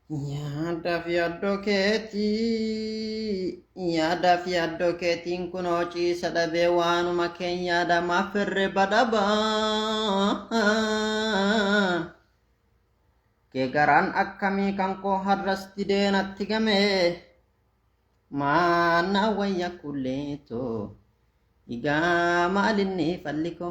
Yaada fi yaaddo keetiin kunoo ciisa dhabee waanuma keenya firre badhabaa. Kee garaan akkamii kan koo har'asti deenatti gamee maannaa wayya kulleetoo igaa maalinni falliko.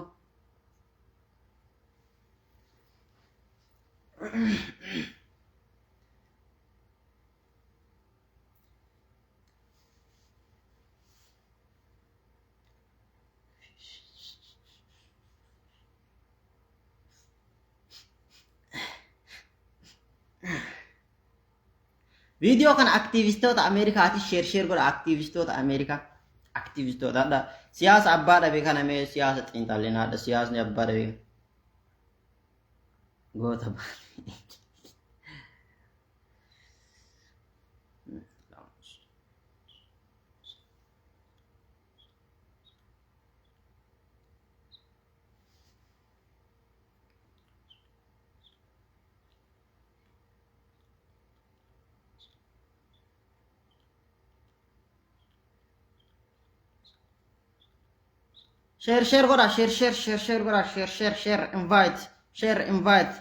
Video kan aktivistoota Ameerikaati sheer godha aktivistoota Ameerikaa aktivistoota siyaasa abbaa dhabe kana mee siyaasa xiinxallinaadha siyaasni abbaa dhabe goota baale. Share godha share godha share invite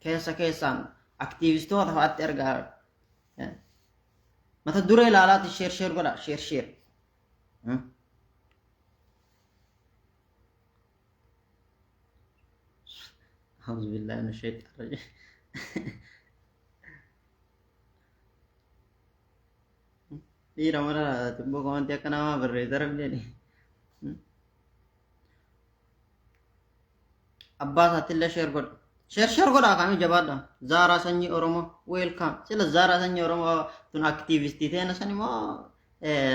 keessaan aktivistoota fa'aatti ergaa mata duree ilaalaati share godha share. أعوذ بالله من الشيطان الرجيم. Ii ramara tumboo komantii akka namaa barreessa rabbiin. Abbaa isaattillee share godha akkamii jabaadha. Zaaraa sanyii Oromoo welcome. Sila Zaaraa sanyii Oromoo tun aktiivistii ta'e san immoo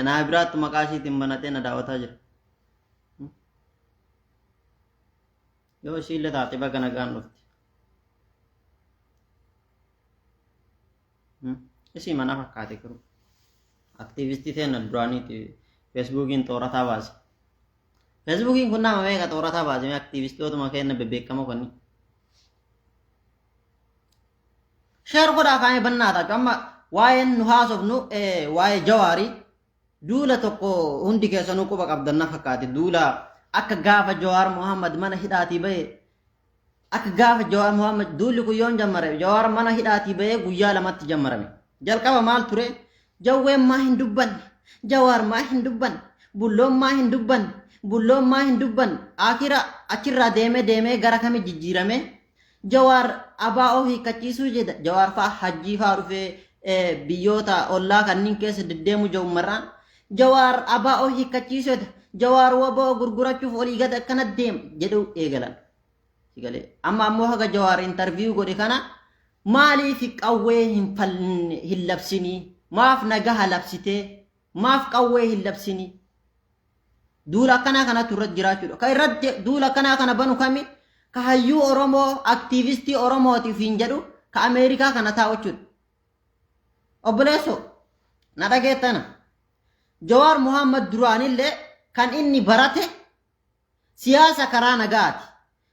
naa biraatti maqaa ishiitiin banatee na daawwataa jira. Yoo ishiillee taate baga nagaan dhufti. Isii mana fakkaate jiru. Aktiivistii ta'e na duraaniiti feesbuukiin xoorataa baase. Feesbuukiin kun nama meeqa xoorataa baase aktiivistootuma kenna bebbeekamoo konni. Share godha akkamii bannaata amma waa'een nu haasofnu waa'ee Jawaarii duula tokko hundi keessanuu quba qabdanna fakkaate duula akka gaafa Jawaar Muhammad mana hidhaatii bahe akka gaafa Jawaar Muhammad duulli kun yoon jammare Jawaar mana hidhaatii bahe guyyaa lamatti jammarame. Jalqaba maal ture jawween maa hin dubbanne Jawaar maa hin dubbanne bulloon maa hin dubbanne akira achirraa deemee gara kami jijjiirame Jawaar abaa hiikkachiisuu jedha Jawaar faa hajjii faa dhufee biyyoota ollaa kanneen keessa deddeemu jawmarraan Jawaar abaa hiikkachiisuu jedha Jawaar waboo gurgurachuuf olii gad akkana deema jedhu eegalan. Amma ammoo haga Jawaar interview godhe kana maaliif qawwee hin labsinii maaf nagaha labsitee maaf qawwee hin labsinii duula akkanaa kanatu irratti jiraachuudha. Ka irratti duula akkanaa kana banu kami ka hayyuu Oromoo aktiivistii Oromootiif hin jedhu ka Ameerikaa kana taa'uchuudha. Obboleessoo na dhageettana Jawaar Muhammad duraanillee kan inni barate siyaasa karaa nagaati.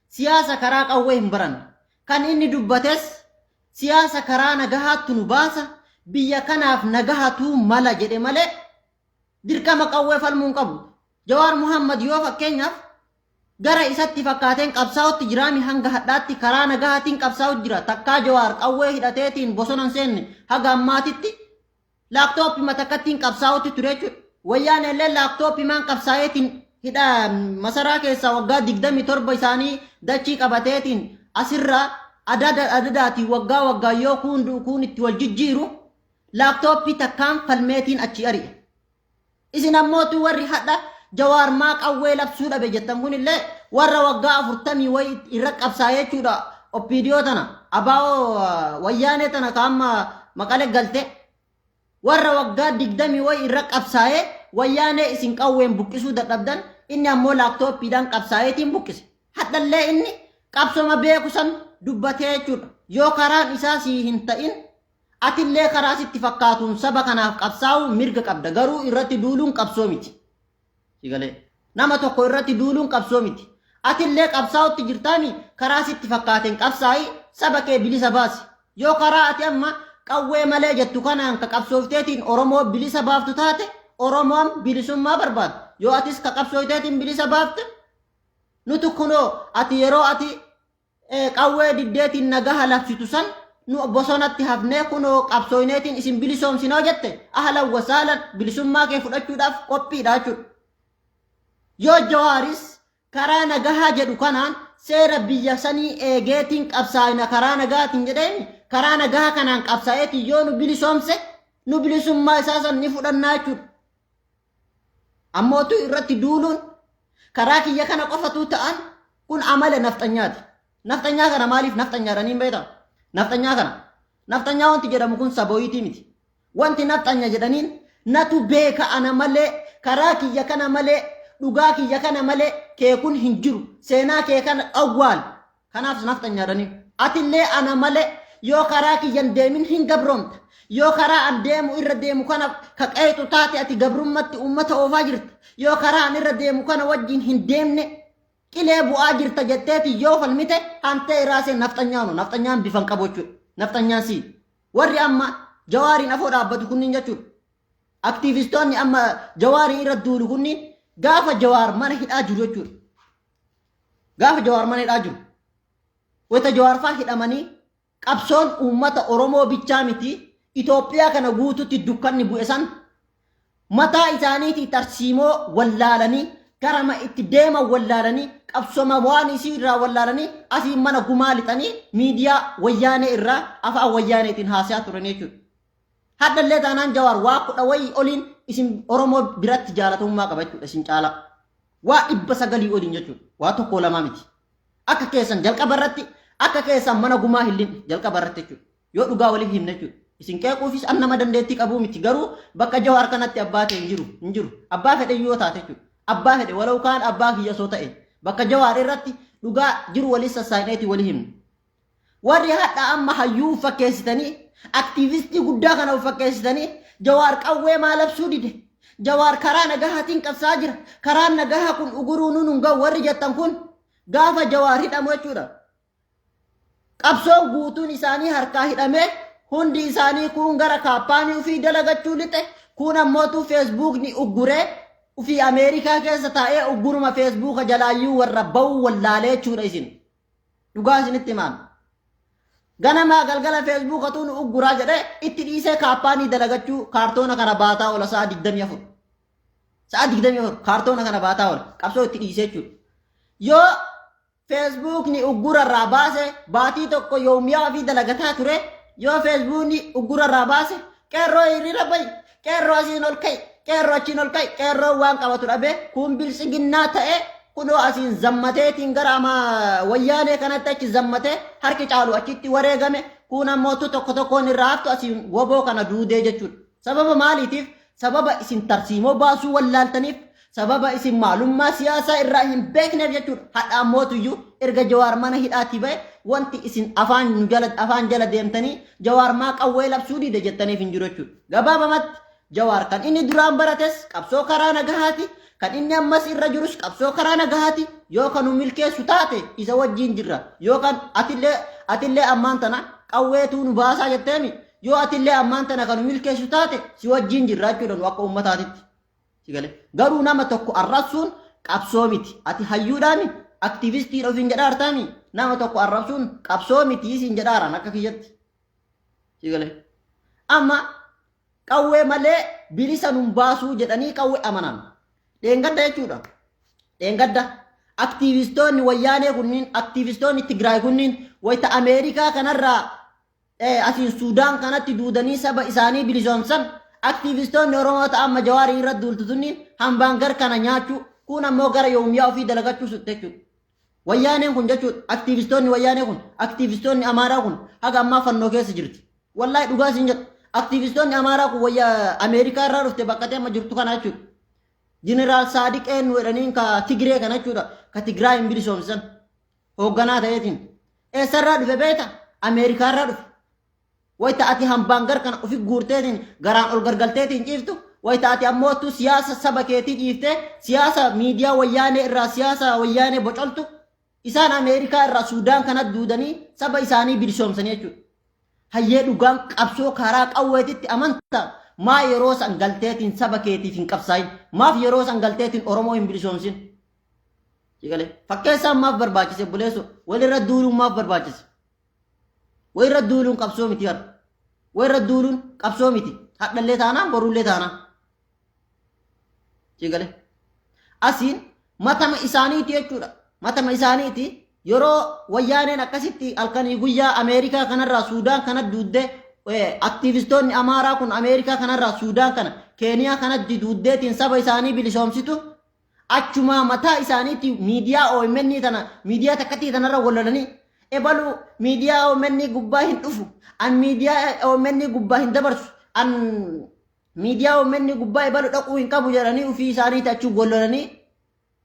Siyaasa karaa qawwee hin baranne. Kan inni dubbates siyaasa karaa nagahaatti nu baasa biyya kanaaf nagahatu mala jedhe malee dirqama qawwee falmuu hin qabu. Jawaar Muhammad yoo fakkeenyaaf gara isatti fakkaateen qabsaa'utti jiraami hanga hadhaatti karaa nagahaatiin qabsaa'u jira. Takkaa Jawaar qawwee hidhateetiin bosona hin seenne haga ammaatitti laaptooppii matakkattiin qabsaa'utti ture jechuudha. Wayyaan illee laaptooppii maan qabsaa'eetiin hidha masaraa keessaa waggaa 27 isaanii dachii qabateetiin asirraa adadaatiin waggaa yoo kun itti wal jijjiiru laaptooppii takkaan falmeetiin achi ari'e. Isin ammootu warri hadha Jawaar maa qawwee labsuu dhabe jettan kunillee warra waggaa 40 wayi irra qabsaa'ee jechuudha. Oppiidiyoo tana abaa'oo wayyaanee tana kaamma maqalee galte warra waggaa 20 wayi irra qabsaa'ee wayyaanee isin qawween buqqisuu dadhabdan inni ammoo laaptooppiidhaan qabsaa'eetiin buqqise. Hadhallee inni qabsoma beeku san dubbatee jechuudha. Yoo karaan isaa sii hin ta'in atillee karaa sitti fakkaatuun saba kanaaf qabsaa'u mirga qabda garuu irratti duuluun qabsoo miti. Nama tokko irratti duuluun qabsoo miti. Atillee qabsaa'utti jirtaami karaa sitti fakkaateen qabsaa'i saba kee bilisa baasi. yoo karaa ati amma qawwee malee jettu kanaan ka qabsoofteetiin oromoo bilisa baaftu taate oromoon bilisummaa barbaada yoo atis ka qabsoofteetiin bilisa baafte nutu kunoo ati yeroo ati qawwee diddeetiin nagaha labsitu san nu bosonatti hafnee kunoo qabsooyneetiin isin bilisoomsinoo jette ahlan wasaalan bilisummaa kee fudhachuudhaaf qophiidha jechuudha. Yoo Jawaaris karaa nagahaa jedhu kanaan seera biyya sanii eegeetiin qabsaa'ina karaa nagaatiin jedheen karaa nagahaa kanaan qabsaa'eetiin yoo nu bilisoomse nu bilisummaa isaa san ni fudhannaa jechuudha. Ammootu irratti duuluun karaa kiyya kana qofatu ta'an kun amala nafxanyaati. Nafxanyaa kana maaliif nafxanyaadhanii beektaa? Nafxanyaa wanti jedhamu kun sabooyitii miti. Wanti nafxanya jedhaniin natu beeka ana malee karaa kiyya kana malee dhugaa kiyya kana malee kee kun hin jiru seenaa kee kana awwaal kanaaf nafxanyaadhanii. Atillee ana malee yoo karaa kiyyan deemin hin gabroomta. Yoo karaa an deemu irra deemu kana ka qeexu taate ati gabrummatti uummata oofaa jirta. Yoo karaa an irra deemu kana wajjin hin deemne qilee bu'aa jirta jetteeti yoo falmite hantee iraasee nafxanyaanu nafxanyaan bifan qabu jechuudha. Nafxanyaan si warri amma Jawaariin afoo dhaabbatu kunniin jechuudha. Aktiivistoonni amma Jawaarii irra duulu kunniin gaafa Jawaar mana hidhaa jiru jechuudha. Gaafa Jawaar mana hidhaa jiru wayita Jawaar faa hidhamanii qabsoon uummata Oromoo bichaa miti Itoophiyaa kana guututti dukkanni bu'e san mataa isaaniitii tarsiimoo wallaalanii garama itti deeman wallaalanii qabsoma waan isii irraa wallaalanii asii mana gumaa lixanii miidiyaa wayyaanee irraa afaan wayyaaneetiin haasayaa turan jechuudha. Haddallee taanaan Jawaar waa kudha wayii oliin isin Oromoo biratti jaalatamummaa qaba jechuudha isin caala. Waa 900 oliin jechuudha. Waa tokko lama miti. Akka keessan jalqaba irratti akka keessan mana gumaa hin jalqaba irratti jechuudha. Yoo dhugaa waliif himne jechuudha. Isin qeequufis an nama dandeettii qabuu miti garuu bakka Jawaar kanatti abbaa ta'e hin jiru. Abbaa fedhe yoo taate jechuudha. Abbaa fedhe walau kaan abbaa kiyya soo ta'e bakka Jawaar irratti dhugaa jiru waliin sassaayineetii walii himne. Warri hadha amma hayyuu fakkeessitanii aktiivistii guddaa kana fakkeessitanii Jawaar qawwee maalabsuu dide. Jawaar karaa nagahaatiin qabsaa jira. Karaan nagahaa kun uguruu nun ga'u warri jettan kun gaafa Jawaar hidhamu jechuudha. Qabsoon guutuun isaanii harkaa hidhamee hundi isaanii kun gara kaappaanii ufii dalagachuu lixe kun ammootu feesbuukni ugguree ufii Ameerikaa keessa taa'ee ugguruma feesbuuka jalaayyuu warra ba'uu wallaalee jechuudha isin. Dhugaa isinitti himaan. Ganamaa galgala feesbuuka tuun ugguraa jedhee itti dhiisee kaappaanii dalagachuu kaartoona kana baataa oola sa'a 24. Sa'a 24 kaartoona kana baataa oola qabsoo itti dhiisee jechuudha. Yoo feesbuukni uggurarraa baase baatii tokko yoomiyaa fi dalagataa ture yoo feesbuukni uggurarraa baase qeerroo hiriira bayi qeerroo asiin ol ka'i qeerroo achiin ol ka'i qeerroo waan qabatu dhabe kun bilisiginnaa ta'e kunoo asiin zammateetiin gara ama wayyaanee kanatti achi zammatee harki caalu achitti wareegame kun ammootu tokko tokkoon irraa haftu asiin woboo kana duudee jechuudha. Sababa maaliitiif? Sababa isin tarsiimoo baasuu wallaaltaniif sababa isin maalummaa siyaasaa irraa hin beekneef jechuudha. Hadha ammootuyyuu erga Jawaar mana hidhaatti ba'e wanti isin afaan jala deemtanii Jawaar maa qawwee labsuu dide jettaniif hin jiru jechuudha. Gabaabamatti Jawaar kan inni duraan barates qabsoo karaa nagahaati kan inni ammas irra jirus qabsoo karaa nagahaati yoo kan milkeessu taate isa wajjin jirra yoo kan atillee ammaan tana qawweetu nu baasaa jetteemi yoo atillee ammaan tana kan milkeessu taate si wajjin jirra jechuudha akka uummataatitti. Garuu nama tokko arrabsuun qabsoo miti ati hayyuudhaani aktiivistii ofiin jedhaartaami nama tokko arrabsuun qabsoo miti isin jedhaaran akka kiyyatti. Amma qawwee malee bilisa nun baasuu jedhanii qawwee amanan. Dheengadda jechuudha. Dheengadda aktiivistoonni wayyaanee kunniin aktiivistoonni Tigraay kunniin wayita Ameerikaa kanarraa asiin Suudaan kanatti duudanii saba isaanii bilisoomsan aktiivistoonni Oromoo ta'amma Jawaarii irra duultu tunniin hambaan gar kana nyaachuu kun ammoo gara yoomiyaa ofii dalagachuu sutte jechuudha. Wayyaaneen kun jechuudha aktiivistoonni wayyaanee kun aktiivistoonni Amaaraa kun haga ammaa fannoo keessa jirti. Wallaahi dhugaa isin jedhu aktiivistoonni Amaaraa kun wayya Ameerikaa irraa dhufte bakkatee amma jirtu kana jechuudha. Jeneraal Saadiq Eenyu jedhaniin ka Tigree kana jechuudha ka Tigraay hin bilisoomsan hoogganaa ta'eetiin eessarraa dhufe beeta Ameerikaa irraa dhufe. Wayita ati hambaan gar kana ofi guurteetiin garaan ol gargalteetiin ciiftu wayita ati ammootu siyaasa saba keetii dhiiftee siyaasa miidiyaa wayyaanee irraa siyaasa wayyaanee bocoltu isaan Ameerikaa irraa Suudaan kanatti duudanii saba isaanii bilisoomsanii jechuudha. hayyee dhugaan qabsoo karaa qawweetitti amanta maa yeroo san galteetiin saba keetiif hin qabsaayin maaf yeroo san galteetiin oromoo hin bilisoomsin jigale fakkeessaan maaf barbaachise buleeso walirra duuluun maaf barbaachise walirra duuluun qabsoo miti har walirra duuluun qabsoo miti hadhallee taanaan borullee taanaan jigale asiin matama isaaniiti jechuudha matama isaaniiti yeroo wayyaaneen akkasitti halkanii guyyaa Ameerikaa kanarraa Suudaan kana duuddee aktivistoonni Amaaraa kun Ameerikaa kanarraa Suudaan kana Keeniyaa kanatti duuddeetiin saba isaanii bilisoomsitu achuma mataa isaaniitti miidiyaa OMN tana miidiyaa takkatti tanarra wallalanii ebalu miidiyaa OMN gubbaa hin dhufu an miidiyaa OMN gubbaa hin dabarsu an miidiyaa OMN gubbaa ebalu dhaquu hin qabu jedhanii ofii isaaniitti achuu wallalanii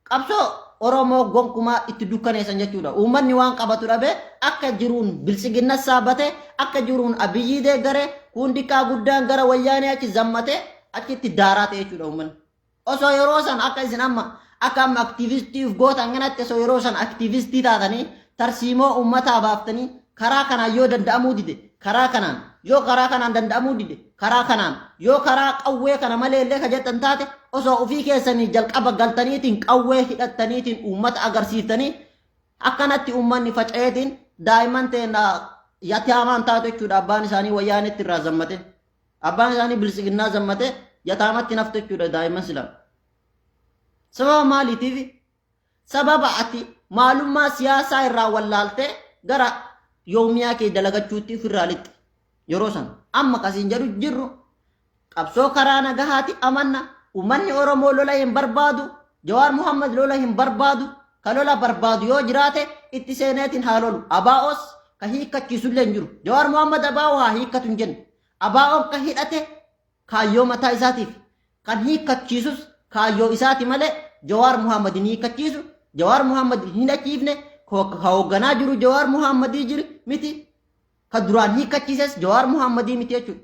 qabsoo Oromoo gonkumaa itti dukkaneessan jechuudha. Uummanni waan qabatu dhabe akka jiruun bilisiginna saabate akka jiruun Abiyyii deeggare hundikaa guddaan gara wayyaanee achi zammate achitti daaraa ta'e jechuudha uummanni. Osoo yeroo san akka isin amma aktiivistiif gootan kanatti osoo yeroo san aktiivistii taatanii tarsiimoo uummataa baaftanii karaa kanaan yoo danda'amuu dide karaa kanaan yoo karaa kanaan danda'amuu dide karaa kanaan yoo karaa qawwee kana malee illee ka jettan taate osoo ofii keessanii jalqaba galtaniitiin qawwee hidhattaniitiin uummata agarsiiftanii akkanatti uummanni faca'eetiin daa'imman ta'e yataamaan taatu jechuudha abbaan isaanii wayyaanetti irraa zammate abbaan isaanii bilisiginnaa zammate yataamatti naftu jechuudha daa'imman silaa sababa maaliitiif sababa ati maalummaa siyaasaa irraa wallaaltee gara yoomiyaa kee dalagachuutti ofirraa lixxe yeroo san amma kasiin jedhu jirru qabsoo karaa nagahaati amanna uummanni Oromoo lola hin barbaadu Jawaar Muhammad lola hin barbaadu ka lola barbaadu yoo jiraate itti seeneetiin haa lolu abaa'os ka hiikkachiisullee hin jiru Jawaar Muhammad abaa'oo haa hiikkatu hin jenne abaa'oon ka hidhate kaayyoo mataa isaatiif kan hiikkachiisus kaayyoo isaati malee Jawaar Muhammad hin hiikkachiisu Jawaar Muhammad hin hidhachiifne ka hoogganaa jiru Jawaar Muhammadii jiri miti ka duraan hiikkachiises Jawaar Muhammadii miti jechuudha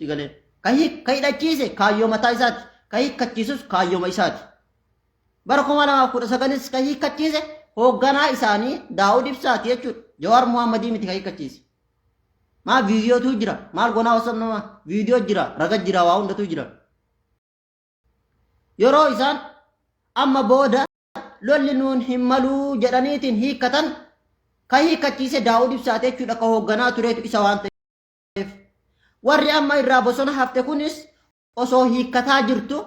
sigalee ka hidhachiise kaayyoo mataa isaati ka hiikkachiisus kaayyoo isaati bara 2019 ka hiikkachiise hoogganaa isaanii Daawud Ibsaati jechuudha Jawaar Muhammadii miti ka hiikkachiise maa viidiyootu jira maal gonaa osoo viidiyoo jira raga jira waa hundatu jira yeroo isaan amma booda lolli nuun hin maluu jedhaniitiin hiikkatan ka hiikkachiise Daawud Ibsaati jechuudha ka hoogganaa tureetu isa waan ta'eef warri amma irraa bosona hafte kunis osoo hiikkataa jirtu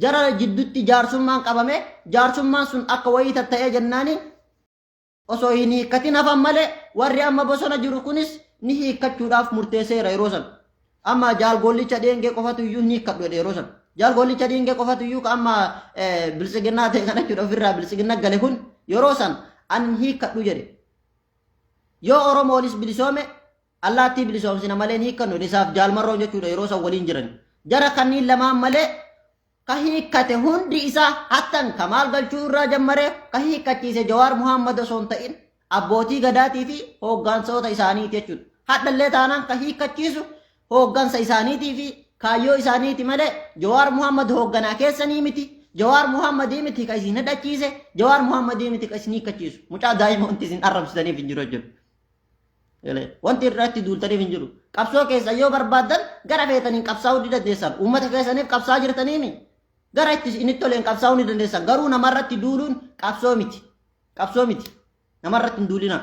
jara jiddutti jaarsummaan qabame jaarsummaan sun akka wayii tatta'ee jennaani osoo hin hiikkatin hafan malee warri amma bosona jiru kunis ni hiikkachuudhaaf murteesseera yeroo san amma jaalgollicha dheengee qofatu iyyuu ni hiikkadhu yeroo san jaalgollicha dheengee qofatu iyyuu amma bilisiginnaa ta'e kana jechuudha ofirraa bilisigina gale kun yeroo san an hiikkadhu jedhe yoo Oromoonis bilisoome allaattii bilisoomsina malee hiikkannu isaaf jaalmarroon jechuudha yeroo san waliin jiran jara kanniin lamaan malee ka hiikkate hundi isaa hattan kamaal galchuu irraa jammaree ka hiikkachiise Jawaar Muhammad osoo hin ta'in abbootii gadaatii fi hooggansoota isaaniiti jechuudha hadhallee taanaan ka hiikkachiisu hooggansa isaaniitii fi kaayyoo isaaniiti malee Jawaar Muhammad hoogganaa keessanii miti Jawaar Muhammadii miti ka isin hidhachiise Jawaar Muhammadii miti ka isin hiikkachiisu mucaa daa'ima wanti isin arrabsitaniif hin jiru jechuudha wanti irratti duultaniif hin jiru qabsoo keessa yoo barbaadan gara feetaniin qabsaa'uu ni dandeessan uummata keessaniif qabsaa jirtaniimi gara itti inni toleen qabsaa'uu ni dandeessan garuu namarratti duuluun qabsoo miti namarratti hin duulina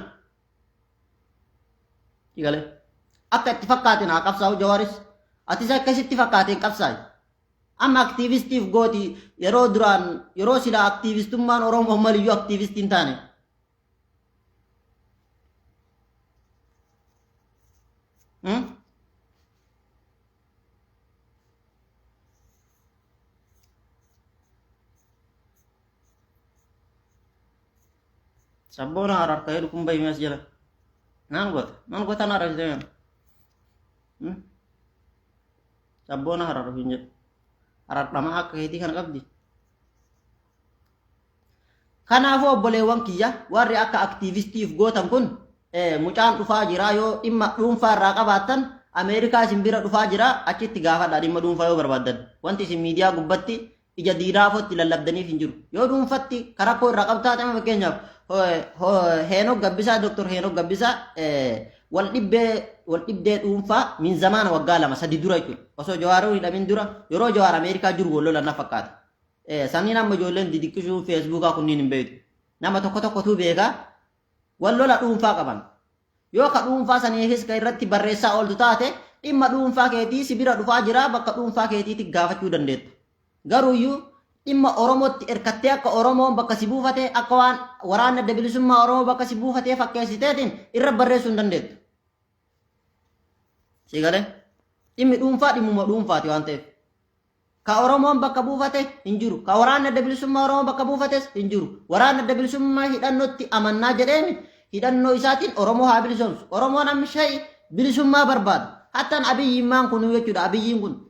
akka itti fakkaateen haa qabsaa'u Jawaaris atis akkasitti fakkaateen qabsaa'i amma aktiivistiif gooti yeroo duraan yeroo sila aktiivistummaan Oromoo maliyyuu aktiivistiin taane sabboona harar ka'ee dhukun bahimees jala nan gota na harar jedhame sabboona harar hin jedhu harar dhamaa akka keetii kana qabdi kanaafuu obboleewwan kiyya warri akka aktiivistiif gootan kun mucaan dhufaa jira yoo dhimma dhuunfaa irraa qabaattan Ameerikaa isin bira dhufaa jira achitti gaafadha dhimma dhuunfaa yoo barbaaddan wanti isin miidiyaa gubbatti ija diiraafotti lallabdaniif hin jiru yoo dhuunfatti karaa koo irraa qabtaate fakkeenyaaf Heenoo Gabbisaa Dr. Heenoo Gabbisaa wal dhibdee dhuunfaa min zamaana waggaa lama sadi dura jechuudha. Osoo Jawaaruu hidhamin dura yeroo Jawaar Ameerikaa jiru wal lolan na fakkaata. Sanniin amma ijoolleen didiqqisuu feesbuukaa kunniin hin beektu. Nama tokkotu beekaa wal lola dhuunfaa qaban. Yoo ka dhuunfaa saniifis ka irratti barreessaa ooltu taate dhimma dhuunfaa keetii si bira dhufaa jira bakka dhuunfaa keetiitti gaafachuu dandeetta. Garuuyyuu dhimma Oromootti erkattee akka Oromoon bakka si buufatee akka waan waraanna adda bilisummaa Oromoo bakka si buufatee fakkeessiteetiin irra barreessuu hin dandeettu. Sigalee dhimmi dhuunfaa dhimmuma dhuunfaati waan ta'eef. Ka Oromoon bakka buufate hin jiru. Ka waraanna adda bilisummaa Oromoo bakka buufates hin jiru. Waraanna adda bilisummaa hidhannootti amannaa jedheemi hidhannoo isaatiin Oromoo haa bilisoomsu. Oromoon amshee bilisummaa barbaada. Hattaan Abiyyiin kun jechuudha.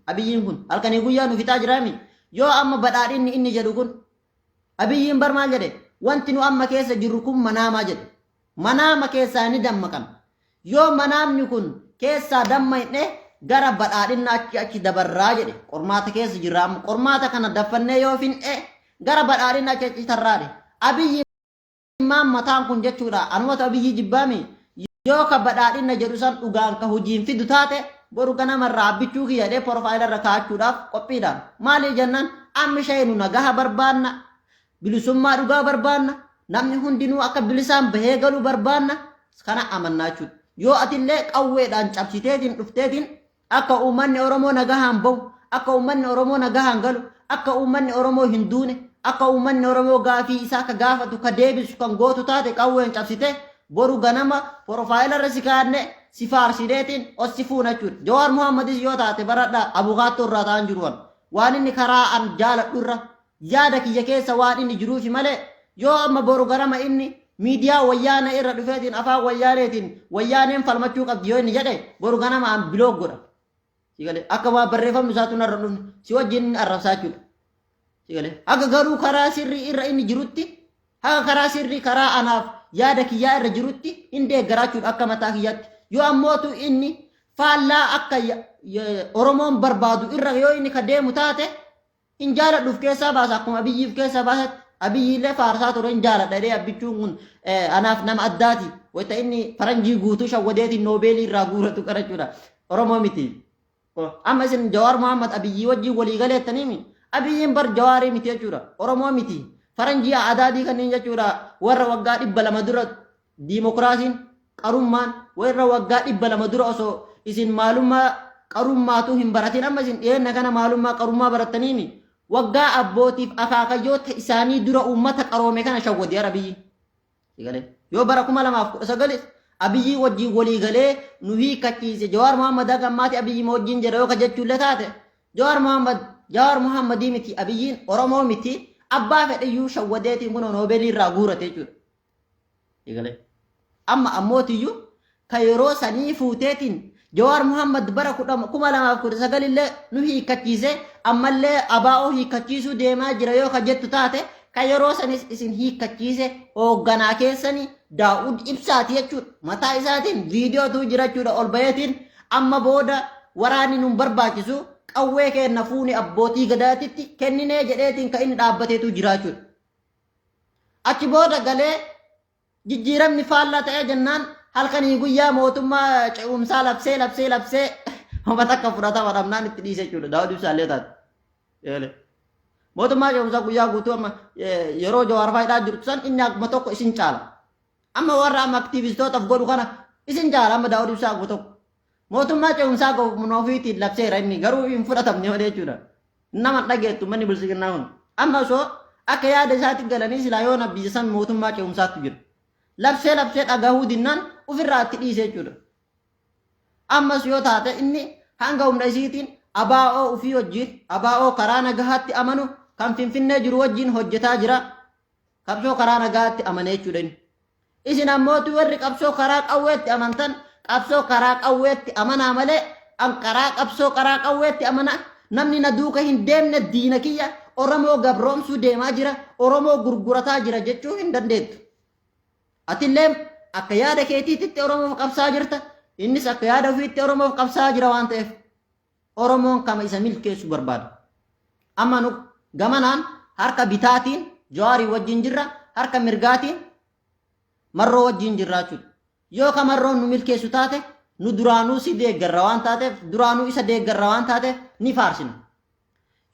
Abiyyiin kun halkanii guyyaa nu fixaa jiraami. Yoo amma badhaadhinni inni jedhu kun Abiyyiin bar maal jedhe wanti nu amma keessa jirru kun manaamaa jedhe. Manaama keessaa ni dammaqan. Yoo manaamni kun keessaa dammaqne gara badhaadhinna achi dabarraa jedhe. Qormaata keessa jirra. Qormaata kana daffannee yoo fin'e gara badhaadhinna achi tarraadhe. Abiyyiin mataan kun jechuudha. Anumatu Abiyyii jibbaami. Yoo ka badhaadhinna jedhu san dhugaan ka hojiin fidu taate boru ganamarraa abbichuu kiyya jedhee porofaayilarra kaa'achuudhaaf qophiidhaan. Maaliif jennaan amma sheenu nagaha barbaanna. Bilisummaa dhugaa barbaanna. Namni hundinuu akka bilisaan bahee galuu barbaanna. Kana amannaa jechuudha. Yoo atillee qawweedhaan cabsiteetiin dhufteetiin akka uummanni Oromoo nagahaan bahu, akka uummanni Oromoo nagahaan galu, akka uummanni Oromoo hin duune, akka uummanni Oromoo gaafii isaa ka gaafatu ka deebisu kan gootu taate qawween cabsitee boru ganama porofaayilarra si kaa'anne si faarsideetiin os si fuuna jechuudha. Jawaar Muhammadis yoo taate baradhaa abukaattoo irraa ta'an jiru waan inni karaa an jaaladhu irra yaada kiyya keessa waan inni jiruufi malee yoo amma boru ganama inni miidiyaa wayyaana irra dhufeetiin afaan wayyaaneetiin wayyaaneen falmachuu qabdi yoo inni jedhe boru ganama an biloog godha. Akka waa barreeffamni isaatu narra dhufne si wajjin arrabsaa jechuudha. Akka garuu karaa sirrii irra inni jirutti akka karaa sirrii karaa anaaf yaada kiyyaa irra jirutti hin deeggarachuudha akka mataa kiyyaatti. Yoo ammootu inni faallaa akka Oromoon barbaadu irra yoo inni ka deemu taate hin jaaladhuuf keessaa baasa akkuma Abiyyiif keessaa baasatti. Abiyyiillee faarsaa ture hin jaaladha jedhee abbichuun kun anaaf nama addaati. Wayita inni faranjii guutuu shawwadeetiin noobeelii irraa guuratu qarachuudha. Oromoo miti. Amma isin Jawaar Muhammad Abiyyii wajjin walii galeettaniimi. Abiyyiin bar Jawaarii miti jechuudha. Oromoo miti. Faranjii aadaadii kanneen jechuudha. Warra waggaa 200 dura diimokiraasiin qarummaan warra waggaa 200 dura osoo isin maalummaa qarummaatu hin baratin amma isin dhiyeenya kana maalummaa qarummaa barattaniimi. Waggaa abbootiif akaakayyoota isaanii dura uummata qaroome kana shawwadee Abiyyi. Yoo bara 2019 Abiyyi wajjin walii galee nu hiikachiise Jawaar Muhammad gammaati Abiyyi wajjin jedha yoo ka jechuullee taate Jawaar Muhammadii miti Abiyyiin Oromoo miti abbaa fedhayyuu shawwadeetiin kun noobeelii irraa guurate jechuudha. Amma ammootiyyuu ka yeroo sanii fuuteetiin Jawaar Muhammad bara 2019 illee nu hiikachiise ammallee abaa'oo hiikachiisuu deemaa jira yoo ka jettu taate ka yeroo sanis isin hiikachiise hoogganaa keessanii Daawud Ibsaati jechuudha. Mataa isaatiin viidiyootu jira jechuudha ol baheetiin amma booda waraanni nun barbaachisu qawwee kenna fuuni abbootii gadaatitti kenninee jedheetiin ka inni dhaabbateetu jira jechuudha. Achi booda galee jijjiiramni faallaa ta'ee jennaan halkanii guyyaa mootummaa ce'umsaa labsee homa takka fudhatama dhabnaan itti dhiise jechuudha. Daawud Ibsaallee taate. Mootummaa ce'umsaa guyyaa guutuu amma yeroo Jawaar faayidaa jirtu san inni akkuma tokko isin caala. Amma warra amma aktiivistootaaf godhu kana isin caala amma Daawud Ibsaa akkuma tokko. Mootummaa ce'umsaa ofiitiin labseera inni garuu hin fudhatamne malee jechuudha. Nama dhageettu manni bilisiginnaa kun. Amma osoo akka yaada isaatti galanii silaa yoo biyya san mootummaa ce'umsaatti jira. Labsee dhagahuu dinnaan ofirraa itti dhiise jechuudha. Ammas yoo taate inni hanga humna isiitiin abaa'oo ofii wajjin abaa'oo karaa nagahaatti amanu kan Finfinnee jiru wajjin hojjetaa jira. Qabsoo karaa nagahaatti amane jechuudha inni. Isin ammootu warri qabsoo karaa qawweetti amantan qabsoo karaa qawweetti amanaa malee an qabsoo karaa qawweetti amana namni na duuka hin deemne diina kiyya Oromoo gabroomsuu deemaa jira Oromoo gurgurataa jira jechuu hin dandeettu. Atillee akka yaada keetiitti Oromoof qabsaa jirta. Innis akka yaada ofiitti Oromoof qabsaa jira waan ta'eef Oromoon kama isa milkeessu barbaada. Amma nu gamanaan harka bitaatiin Jawaarii wajjin jirra harka mirgaatiin marroo wajjin jirraachuu yoo ka marroon nu milkeessu taate nu duraanuu si deeggarra waan taateef duraanuu isa deeggarra waan taateef ni faarsina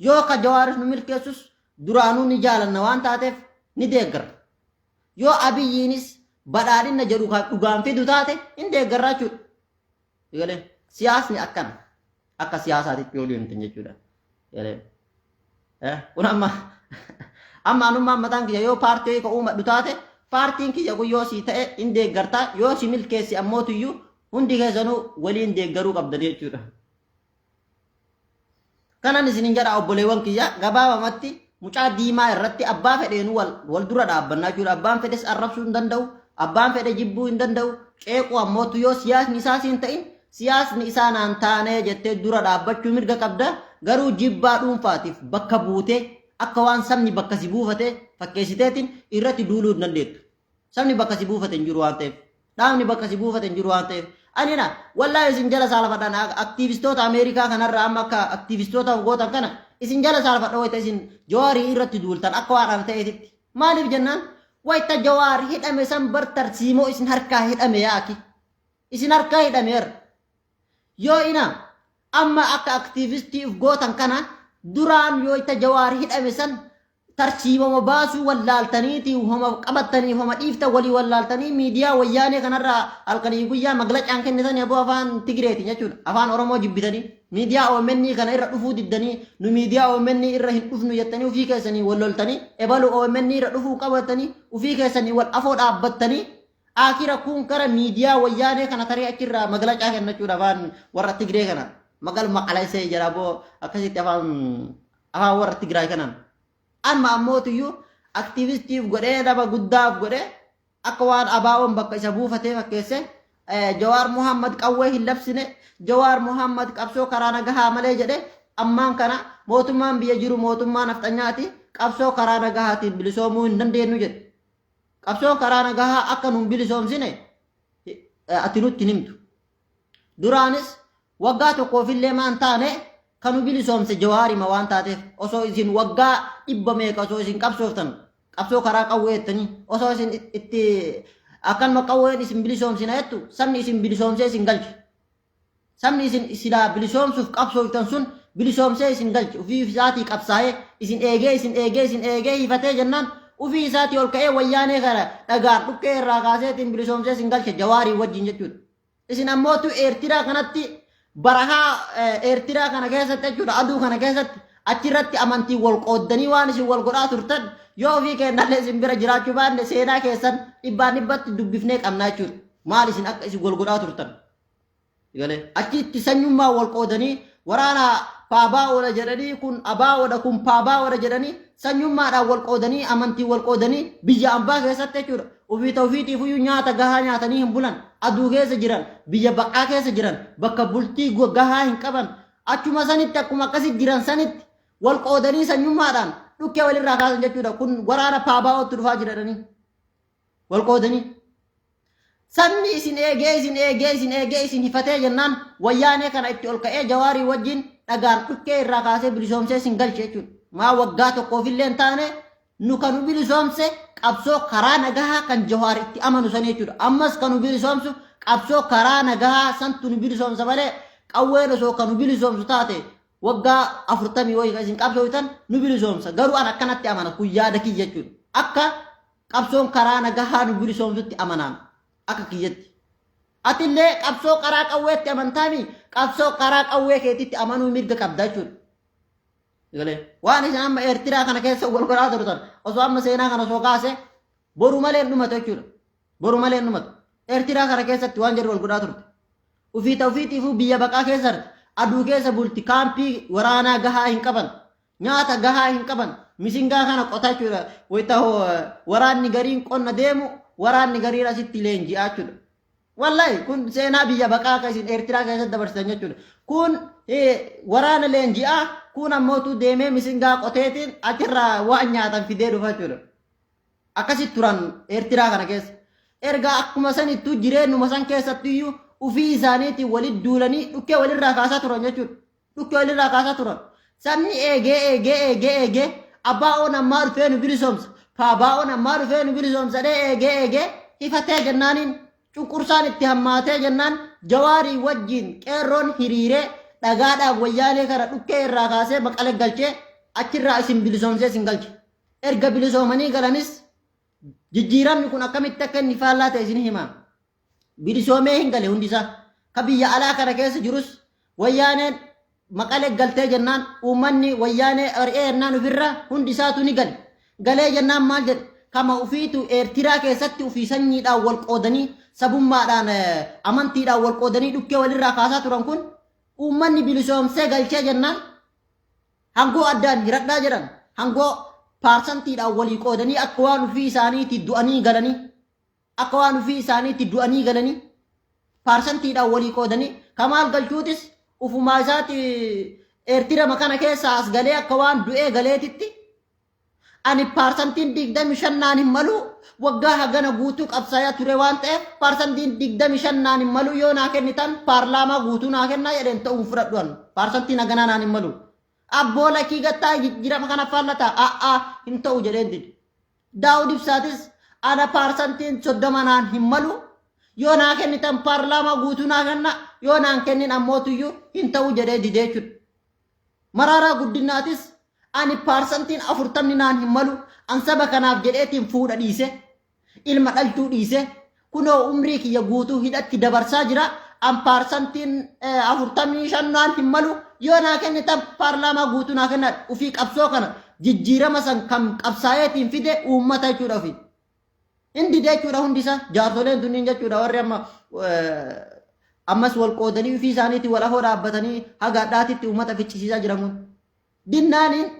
yoo ka jawaaris nu milkeessus duraanuu ni jaalanna waan taateef ni deeggarra yoo abiyyiinis badhaadhina jedhu kan dhugaan fidu taate hin deeggarraachuudha galee siyaasni akkana akka siyaasaatitti yoo deemtan jechuudha galee kun amma anummaan mataan kiyya yoo paartii ka uumadhu taate paartiin kiyya kun yoo si ta'e hin deeggartaa yoo si milkeessi ammootuyyuu hundi keessanuu waliin deeggaruu qabdan jechuudha. Kanan isin jedha obboleewwan kiyya gabaabamatti mucaa diimaa irratti abbaa fedheenu wal dura dhaabbannaa jechuudha. Abbaan fedhes arrabsuu hin danda'u, abbaan fedhe jibbuu hin danda'u, qeequu ammootu yoo siyaasni isaas hin ta'in siyaasni isaa naan taanee jettee dura dhaabbachuu mirga qabda garuu jibbaa dhuunfaatiif bakka buutee akka waan sabni bakka si buufate fakkeessiteetiin irratti duuluu hin dandeettu. Sabni bakka si buufate hin jiru waan ta'eef. Dhaabni bakka si buufate hin jiru waan ta'eef. Anina wallahi isin jala saalfadhaan aktiivistoota Ameerikaa kanarraa amma akka aktiivistoota gootan kana isin jala saalfadha wayita isin Jawaarii irratti duultan akka waan ta'eetitti. Maaliif jennaan wayita Jawaar hidhame san bar tarsiimoo isin harkaa hidhame yaaki. Isin harkaa hidhameera. Yoo ina amma akka aktiivistiif gootan kana duraan yoo ita Jawaar hidhame san tarsiimoma baasuu wallaaltaniiti homa qabatanii homa dhiifta walii wallaaltanii miidiyaa wayyaanee kanarraa halkanii guyyaa maglacaan kennitanii aboo afaan Tigireeti jechuudha afaan Oromoo jibbitanii miidiyaa OMN kana irra dhufuu diddanii nu miidiyaa OMN irra hin dhufnu jettanii ufii keessanii wal loltanii ebalu OMN irra dhufuu qabatanii ufii keessanii wal afoo dhaabbattanii akira kun kara miidiyaa wayyaanee kana tarii achirraa maglacaa kennachuudha afaan warra Tigiree kana magal maqaleessee jira aboo akkasitti afaan warra Tigraay kanaan amma ammootuyyuu aktiivistiif godhee nama guddaaf godhee akka waan abaawoon bakka isa buufatee fakkeesse Jawaar Muhammad qawwee hin labsine Jawaar Muhammad qabsoo karaa nagahaa malee jedhe ammaan kana mootummaan biyya jiru mootummaan nafxanyaati qabsoo karaa nagahaatiin bilisoomuu hin dandeenyu jedhe qabsoo karaa nagahaa akka nun bilisoomsine ati nutti himtu duraanis waggaa tokkoofillee maan taane kanu bilisoomse Jawaarima waan taateef osoo isin waggaa 100 meeqa osoo isin qabsooftan qabsoo karaa qawweettanii osoo isin itti akkanuma qawween isin bilisoomsina jettu sabni isin bilisoomsee isin galche sabni isin silaa bilisoomsuuf qabsooftan sun bilisoomsee isin galche ufii isaatii qabsaa'ee isin eegee hifatee jennaan ufii isaatii ol ka'ee wayyaanee kana dhagaan dhukkee irraa kaaseetiin bilisoomsee isin galche Jawaarii wajjin jechuudha isin ammootu Eertiraa kanatti barahaa Eertiraa kana keessatti jechuudha aduu kana keessatti achirratti amantii wal qooddanii waan isin wal godhaa turtan yoo ofii kennallee isin bira jiraachuu baanne seenaa keessan dhibbatti dubbifnee qabnaa jechuudha maal isin akka isin wal godhaa turtan achitti sanyummaa wal qoodanii waraana paabaa'oodha jedhanii kun abaa'oodha kun paabaa'oodha jedhanii sanyummaadhaan wal qoodanii amantii wal qoodanii biyya ambaa keessatti jechuudha ofiitiifuyyuu nyaata gahaa nyaatanii hin bulan aduu keessa jiran biyya baqaa keessa jiran bakka bultii gahaa hin qaban achuma sanitti akkuma akkasitti jiran sanitti wal qoodanii sanyummaadhaan dhukkee walirraa kaasan jechuudha kun waraana paabaa'ootti dhufaa jiradhanii wal qoodanii sabni isin eegee isin hifatee jennaan wayyaanee kana itti ol ka'ee Jawaarii wajjin dhagaan dhukkee irraa kaasee bilisoomsee isin galche jechuudha maa waggaa tokkoofillee hin taane nu kanu bilisoomse qabsoo karaa nagahaa kan Jawaar itti amanu san jechuudha ammas kanu bilisoomsu qabsoo karaa nagahaa santu nu bilisoomsa malee qawween osoo kanu bilisoomsu taate waggaa 40 wayii isin qabsootan nu bilisoomsa garuu an akkanatti amana kun yaada kiyya jechuudha akka qabsoon karaa nagahaa nu bilisoomsutti amanaan akka kiyyatti atillee qabsoo karaa qawweetti amantaami qabsoo karaa qawwee keetitti amanuu mirga qabda jechuudha waan isin amma Eertiraa kana keessa wal godhaa turtan osoo amma seenaa kana osoo kaase boru malee dhumatu jechuudha boru malee dhumatu Eertiraa kana keessatti waan jedhu wal godhaa turte ufiitiifuu biyya baqaa keessa aduu keessa bulti kaampii waraanaa gahaa hin qaban nyaata gahaa hin qaban misingaa kana qotaa jechuudha wayita waraanni gariin qonna deemu waraanni gariin asitti leenji'aa jechuudha wallahi kun seenaa biyya baqaa kan isin Eertiraa keessatti dabarsan jechuudha kun waraana leenji'aa kun ammootu deemee misingaa qoteetiin achirraa waan nyaatan fidee dhufa jechuudha akkasitti turan Eertiraa kana keessa ergaa akkuma sanittuu jireenyuma san keessattiyyuu ufii isaaniitiin walitti duulanii dhukkee walirraa kaasaa turan jechuudha dhukkee walirraa kaasaa turan sabni eegee abbaa'oon ammaa dhufee nu bilisoomsa paabaa'oon ammaa dhufee nu bilisoomsa eegee hifatee jennaanin cunqursaan itti hammaatee jennaan jawaarii wajjin qeerroon hiriiree dhagaadhaaf wayyaanee kana dhukkee irraa kaasee Maqalee galchee achirraa isin bilisoomsee isin galche. Erga bilisoomanii galanis jijjiiramni kun akkamitti akka inni faallaa ta'e isin himaa. Bilisoomee hin gale hundisaa. Ka biyya alaa kana keessa jirus wayyaaneen Maqalee galtee jennaan uummanni wayyaanee ari'ee jennaan ofirraa hundisaatu ni gale. Galee jennaan maal jedhe kama ufiitu Eertiraa keessatti ufii sanyiidhaan wal qoodanii sabummaadhaan amantiidhaan wal qoodanii dhukkee walirraa kaasaa turan kun uummanni bilisoomsee galchee jennaan hangoo addaan hiradhaa jedhan hangoo paarsantiidhaan walii qoodanii akka waan ufii isaaniitti du'anii galanii akka waan ufii isaaniitti du'anii galanii paarsantiidhaan walii qoodanii kamaal galchuutis ufumaa isaati Eertira makana keessa as galee akka waan du'ee galeetitti ani paarsantiin 25 naan hin malu waggaa hagana guutuu qabsaa'aa ture waan ta'eef paarsantiin 25 naan hin malu yoo naa kennitan paarlaamaa guutuu naa kennaa jedheen ta'uun fudhadhuan paarsantiin haganaa naan hin malu abboo lakkii gattaa jijjiirama kana faallata hin ta'u jedheen dide Daawud Ibsaatis ana paarsantiin 30 naan hin malu yoo naa kennitan paarlaamaa guutuu naa kenna yoo naan kennin ammootuyyuu hin ta'u jedhee didee jechuudha. Maraaraa Guddinaatis ani paarsantiin 40 naan hin malu an saba kanaaf jedheetiin fuudha dhiise ilma dhalchuu dhiise kunoo umrii kiyya guutuu hidhatti dabarsaa jira an paarsantiin 45 naan hin malu yoo naa kennitan paarlaamaa guutuu naa kenna ufii qabsoo kana jijjiirama san kan qabsaa'eetiin fide uummata jechuudha ofii. Indi jechuudha hundisaa jaarsoleen tunniin jechuudha warri ammas wal qoodanii ufii isaaniitti wal afoo dhaabbatanii haga addaatitti uummata ficcisiisaa jiran kun. Dinnaaniin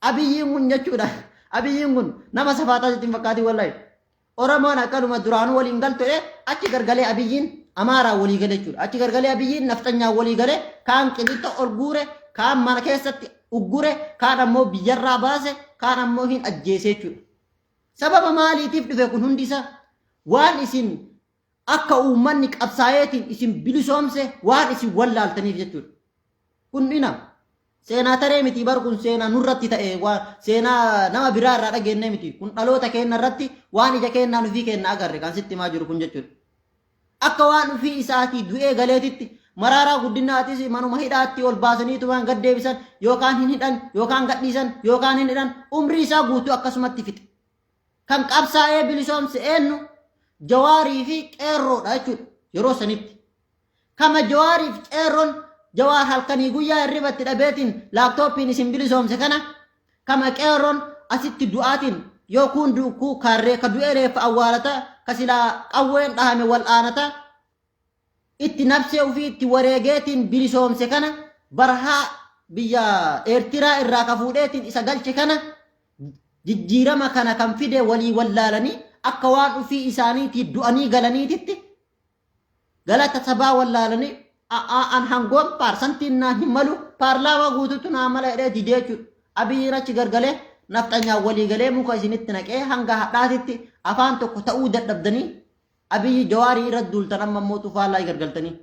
Abiyyiin kun jechuudha. Abiyyiin kun nama safaataa ittiin fakkaatii wallahi. Oromoon akkanuma duraanuu waliin galtee achi gargalee Abiyyiin Amaaraa walii gale jechuudha. Achi gargalee Abiyyiin naftanyaa walii gale kaan qilixa ol guure kaan mana keessatti uggure kaan ammoo biyyarraa baase kaan ammoo hin ajjeese jechuudha. Sababa maaliitiif dhufe kun hundisaa waan isin akka uummanni qabsaa'eetiin isin bilisoomse waan isin wallaaltaniif jechuudha. Kun dhina seenaa taree miti bar kun seenaa nurratti ta'e waan seenaa nama biraa irraa dhageenye miti kun dhaloota keenya irratti waan ija keenyaan ofii keenya agarre kan sitti himaa jiru kun jechuudha. Akka waan ofii isaatii du'ee galeetitti Maraaraa Guddinaatis manuma hidhaatti ol baasaniitu waan gad deebisan yookaan hin hidhan yookaan gadhiisan yookaan hin hidhan umrii isaa guutuu akkasumatti fixe. Kan qabsaa'ee bilisoomse eenyu Jawaarii fi qeerroodha jechuudha yeroo sanitti. Kama Jawaarii fi qeerroon Jawaar halkanii guyyaa hirribatti dhabeetiin laaptooppiin isin bilisoomse kana kama qeerroon asitti du'aatiin yookuun duukuu kaarree ka du'ee reeffa awwaalata ka silaa qawween dhahame wal'aanata itti nabsee ofii itti wareegeetiin bilisoomse kana barhaa biyya Eertiraa irraa ka fuudheetiin isa galche kana jijjiirama kana kan fide walii wallaalanii akka waan ofii isaaniitii du'anii galaniititti galata sabaa wallaalanii an hangoon paarsantiin naan hin malu paarlaamaa guutuutu naa mala jedhee didee jechuudha. Abiyyiin achi gargalee naftanyaa walii galee muka isinitti naqee hanga hadhaatitti afaan tokko ta'uu dadhabdanii Abiyyi Jawaarii irra duultan amma immoo tufaallaa gargaltanii.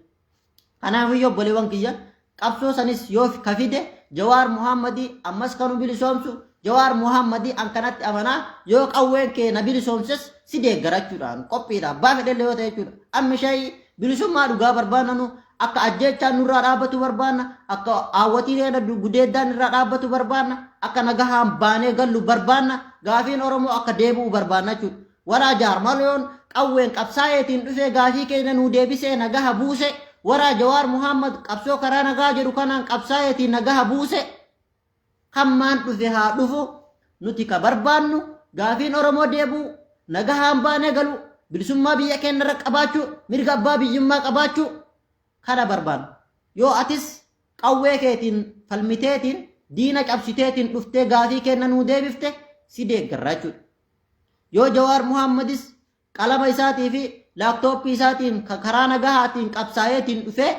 Kanaafiyyoo obboleewwan kiyya qabsoo sanis yoo ka fide Jawaar Muhammadii ammas kanu bilisoomsu Jawaar Muhammadii an kanatti amanaa yoo qawween kee na bilisoomses si deeggarachuudhaan qophiidhaan baafedhellee yoo ta'e jechuudha. Amma shayii bilisummaa dhugaa barbaannanu akka ajjechaan nurraa dhaabbatu barbaanna akka hawwatiilee gudeeddaan irraa dhaabbatu barbaanna akka nagahaan baanee gallu barbaanna gaafiin Oromoo akka deebi'u barbaanna jechuudha. Waraa jaarmaloon qawween qabsaa'eetiin dhufee gaafii keenya nuu deebisee nagaha buuse waraa Jawaar Muhammad qabsoo karaa nagaa jedhu kanaan qabsaa'eetiin nagaha buuse hammaan dhufe haa dhufu nuti ka barbaannu gaafiin Oromoo deebi'u nagahaan baanee galu bilisummaa biyya keenya irra qabaachuu mirga abbaa biyyummaa qabaachuu kana barbaannu. Yoo atis qawwee keetiin falmiteetiin diina cabsiteetiin dhuftee gaafii keenya nuu deebifte si deeggarra jechuudha. Yoo Jawaar Muhammadis qalama isaatii fi laaptooppii isaatiin karaa nagahaatiin qabsaa'eetiin dhufee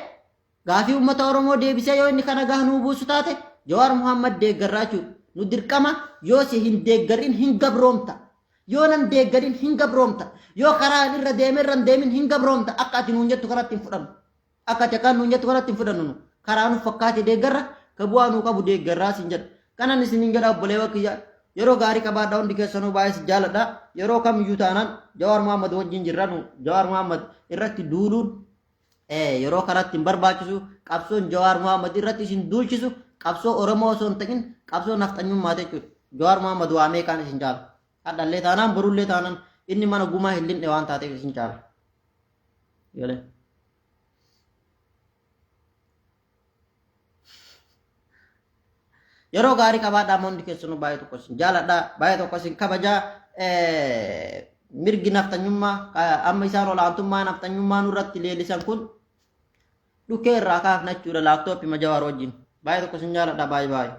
gaafii uummata Oromoo deebisee yoo inni kana gaha nuu buusu taate Jawaar Muhammad deeggarraa jechuudha. Nu dirqama yoo si hin deeggarin hin gabroomta. Yoo nan deeggarin hin gabroomta. Yoo karaa irra deemerra hin deemin hin gabroomta akka ati nuun jettu kanatti hin fudhannu. Akka ati akkaan nuun jettu kanatti hin fudhannu. Karaa nuuf fakkaate deeggarra ka bu'aa nuu qabu deeggarraa siin jedha. Kanan isin hin jedha obboleewwan kiyya yeroo gaarii qabaadhaa hundi keessanuu baay'ee jaaladha yeroo kamiyyuu taanaan Jawaar Mohaammed wajjin jirran Jawaar Mohaammed irratti duuluun yeroo kanatti hin barbaachisu qabsoon Jawaar Mohaammed irratti isin duulchisu qabsoo Oromoo osoo hin ta'in qabsoo nafxanyummaa jechuudha Jawaar Mohaammed waa meeqaan isin caala hadhallee taanaan borullee taanaan inni mana gumaa hin linne waan taateef isin caala yeroo gaarii qabaadhaa hundi keessanuu baay'ee tokko isin jaaladha baay'ee tokko isin kabajaa mirgi nafxanyummaa amma isaan olaantummaa nafxanyummaa nurratti leellisan kun dhukkee irraa kaafna jechuudha laaptooppii Jawaar wajjin baay'ee tokko isin jaaladha baay'ee baay'ee